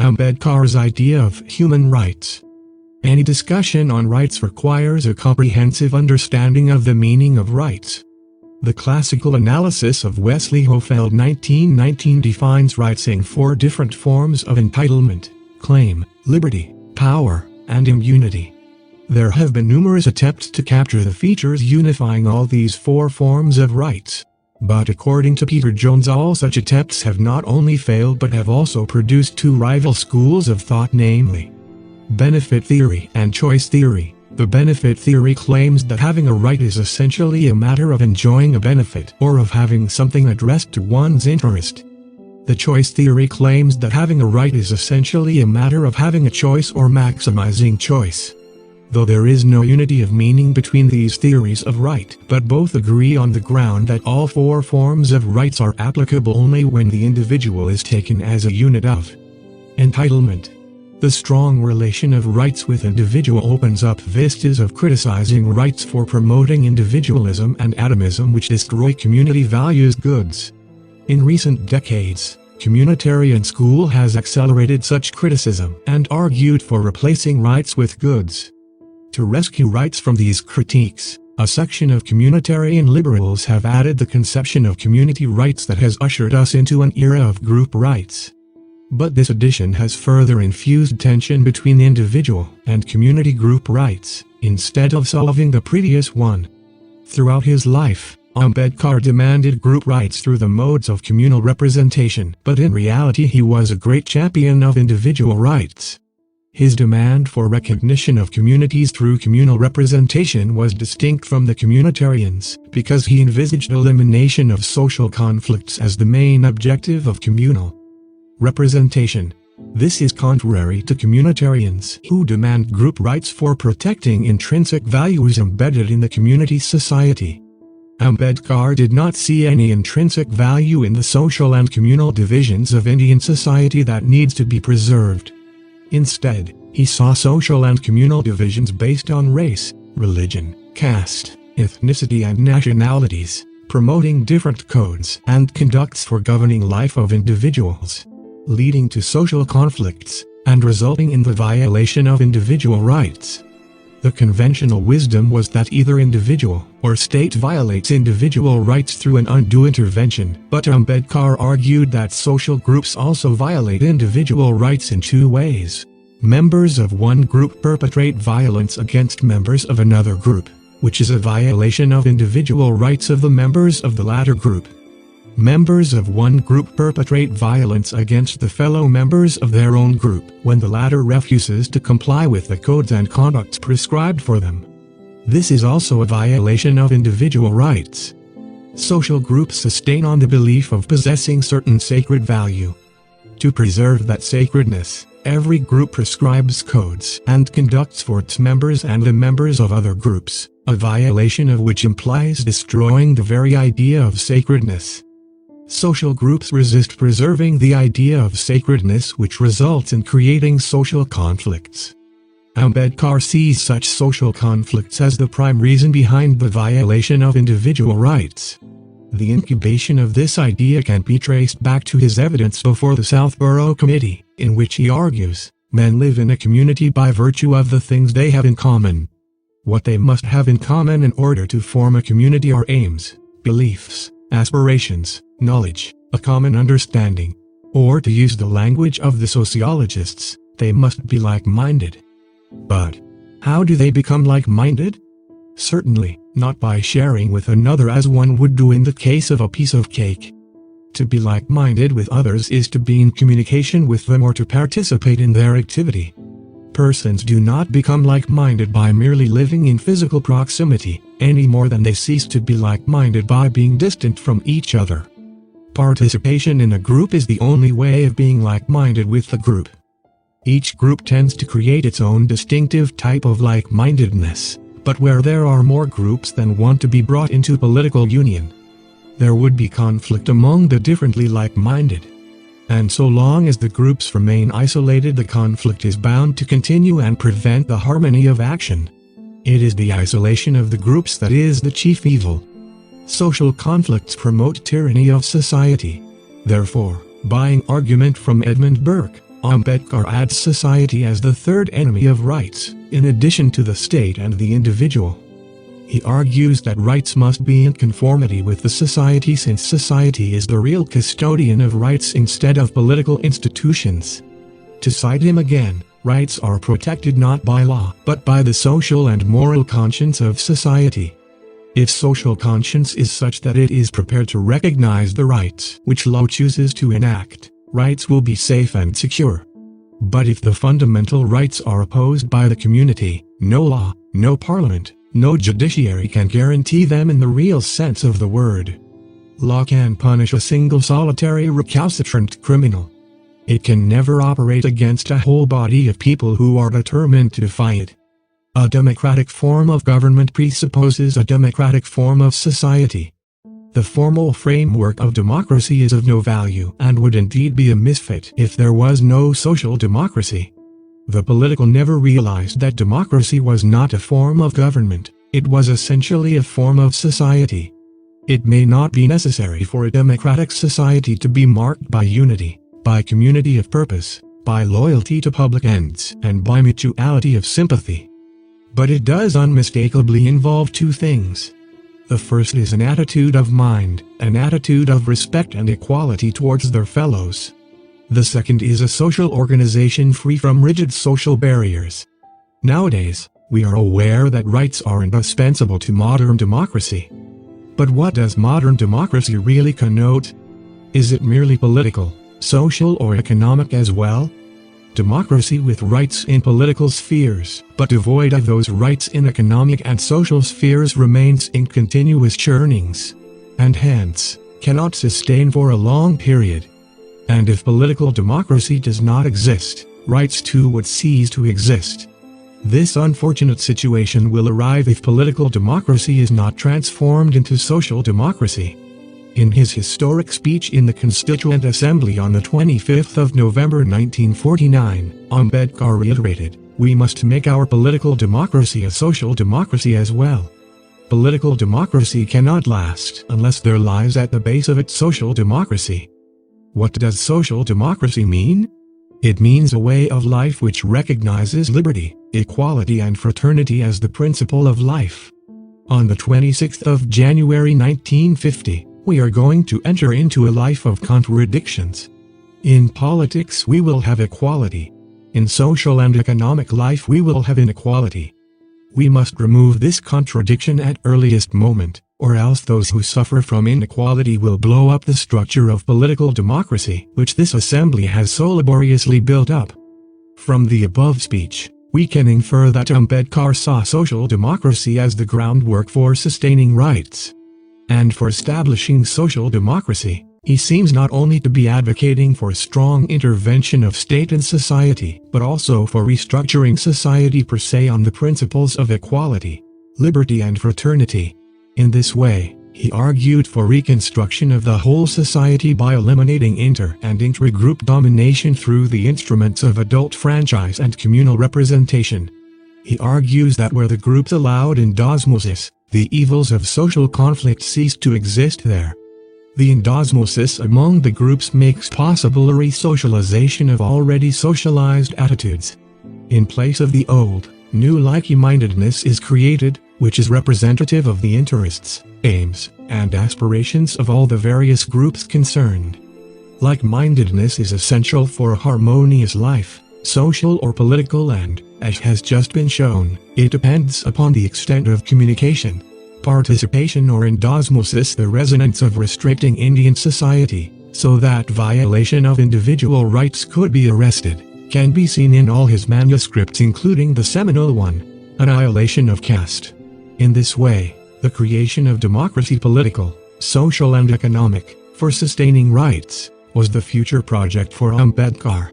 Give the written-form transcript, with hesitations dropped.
AMBEDKAR'S idea of human rights. Any discussion on rights requires a comprehensive understanding of the meaning of rights. The classical analysis of Wesley Hohfeld 1919 defines rights in 4 different forms of entitlement: claim, liberty, power, and immunity. There have been numerous attempts to capture the features unifying all these 4 forms of rights. But according to Peter Jones, all such attempts have not only failed but have also produced 2 rival schools of thought, namely benefit theory and choice theory. The benefit theory claims that having a right is essentially a matter of enjoying a benefit or of having something addressed to one's interest. The choice theory claims that having a right is essentially a matter of having a choice or maximizing choice. Though there is no unity of meaning between these theories of right, but both agree on the ground that all 4 forms of rights are applicable only when the individual is taken as a unit of entitlement. The strong relation of rights with individual opens up vistas of criticizing rights for promoting individualism and atomism, which destroy community values goods. In recent decades, communitarian school has accelerated such criticism and argued for replacing rights with goods. To rescue rights from these critiques, a section of communitarian liberals have added the conception of community rights that has ushered us into an era of group rights. But this addition has further infused tension between the individual and community group rights, instead of solving the previous one. Throughout his life, Ambedkar demanded group rights through the modes of communal representation, but in reality he was a great champion of individual rights. His demand for recognition of communities through communal representation was distinct from the communitarians, because he envisaged elimination of social conflicts as the main objective of communal representation. This is contrary to communitarians, who demand group rights for protecting intrinsic values embedded in the community society. Ambedkar did not see any intrinsic value in the social and communal divisions of Indian society that needs to be preserved. Instead, he saw social and communal divisions based on race, religion, caste, ethnicity and nationalities, promoting different codes and conducts for governing life of individuals, leading to social conflicts, and resulting in the violation of individual rights. The conventional wisdom was that either individual or state violates individual rights through an undue intervention, but Ambedkar argued that social groups also violate individual rights in 2 ways. Members of one group perpetrate violence against members of another group, which is a violation of individual rights of the members of the latter group. Members of one group perpetrate violence against the fellow members of their own group when the latter refuses to comply with the codes and conducts prescribed for them. This is also a violation of individual rights. Social groups sustain on the belief of possessing certain sacred value. To preserve that sacredness, every group prescribes codes and conducts for its members and the members of other groups, a violation of which implies destroying the very idea of sacredness. Social groups resist preserving the idea of sacredness, which results in creating social conflicts. Ambedkar sees such social conflicts as the prime reason behind the violation of individual rights. The incubation of this idea can be traced back to his evidence before the Southborough Committee, in which he argues, men live in a community by virtue of the things they have in common. What they must have in common in order to form a community are aims, beliefs, aspirations, knowledge, a common understanding. Or to use the language of the sociologists, they must be like-minded. But how do they become like-minded? Certainly, not by sharing with another as one would do in the case of a piece of cake. To be like-minded with others is to be in communication with them or to participate in their activity. Persons do not become like-minded by merely living in physical proximity, any more than they cease to be like-minded by being distant from each other. Participation in a group is the only way of being like-minded with the group. Each group tends to create its own distinctive type of like-mindedness, but where there are more groups than one to be brought into political union, there would be conflict among the differently like-minded. And so long as the groups remain isolated, the conflict is bound to continue and prevent the harmony of action. It is the isolation of the groups that is the chief evil. Social conflicts promote tyranny of society. Therefore, buying argument from Edmund Burke, Ambedkar adds society as the third enemy of rights, in addition to the state and the individual. He argues that rights must be in conformity with the society since society is the real custodian of rights instead of political institutions. To cite him again, rights are protected not by law but by the social and moral conscience of society. If social conscience is such that it is prepared to recognize the rights which law chooses to enact, rights will be safe and secure. But if the fundamental rights are opposed by the community, no law, no parliament, no judiciary can guarantee them in the real sense of the word. Law can punish a single solitary recalcitrant criminal. It can never operate against a whole body of people who are determined to defy it. A democratic form of government presupposes a democratic form of society. The formal framework of democracy is of no value and would indeed be a misfit if there was no social democracy. The political never realized that democracy was not a form of government, it was essentially a form of society. It may not be necessary for a democratic society to be marked by unity, by community of purpose, by loyalty to public ends, and by mutuality of sympathy. But it does unmistakably involve two things. The first is an attitude of mind, an attitude of respect and equality towards their fellows. The second is a social organization free from rigid social barriers. Nowadays, we are aware that rights are indispensable to modern democracy. But what does modern democracy really connote? Is it merely political, social or economic as well? Democracy with rights in political spheres, but devoid of those rights in economic and social spheres remains in continuous churnings, and hence, cannot sustain for a long period. And if political democracy does not exist, rights too would cease to exist. This unfortunate situation will arrive if political democracy is not transformed into social democracy. In his historic speech in the Constituent Assembly on the 25th of November 1949, Ambedkar reiterated, "We must make our political democracy a social democracy as well." Political democracy cannot last unless there lies at the base of it social democracy. What does social democracy mean? It means a way of life which recognizes liberty, equality and fraternity as the principle of life. On the 26th of January 1950, we are going to enter into a life of contradictions. In politics we will have equality. In social and economic life we will have inequality. We must remove this contradiction at earliest moment, or else those who suffer from inequality will blow up the structure of political democracy which this assembly has so laboriously built up. From the above speech, we can infer that Ambedkar saw social democracy as the groundwork for sustaining rights. And for establishing social democracy, he seems not only to be advocating for strong intervention of state and society, but also for restructuring society per se on the principles of equality, liberty and fraternity. In this way, he argued for reconstruction of the whole society by eliminating inter- and intra-group domination through the instruments of adult franchise and communal representation. He argues that where the groups allowed endosmosis, the evils of social conflict cease to exist there. The endosmosis among the groups makes possible a re-socialization of already socialized attitudes. In place of the old, new like-mindedness is created, which is representative of the interests, aims, and aspirations of all the various groups concerned. Like-mindedness is essential for a harmonious life, social or political, and, as has just been shown, it depends upon the extent of communication, participation or endosmosis, the resonance of restricting Indian society, so that violation of individual rights could be arrested, can be seen in all his manuscripts including the seminal one, Annihilation of Caste. In this way, the creation of democracy, political, social and economic, for sustaining rights, was the future project for Ambedkar.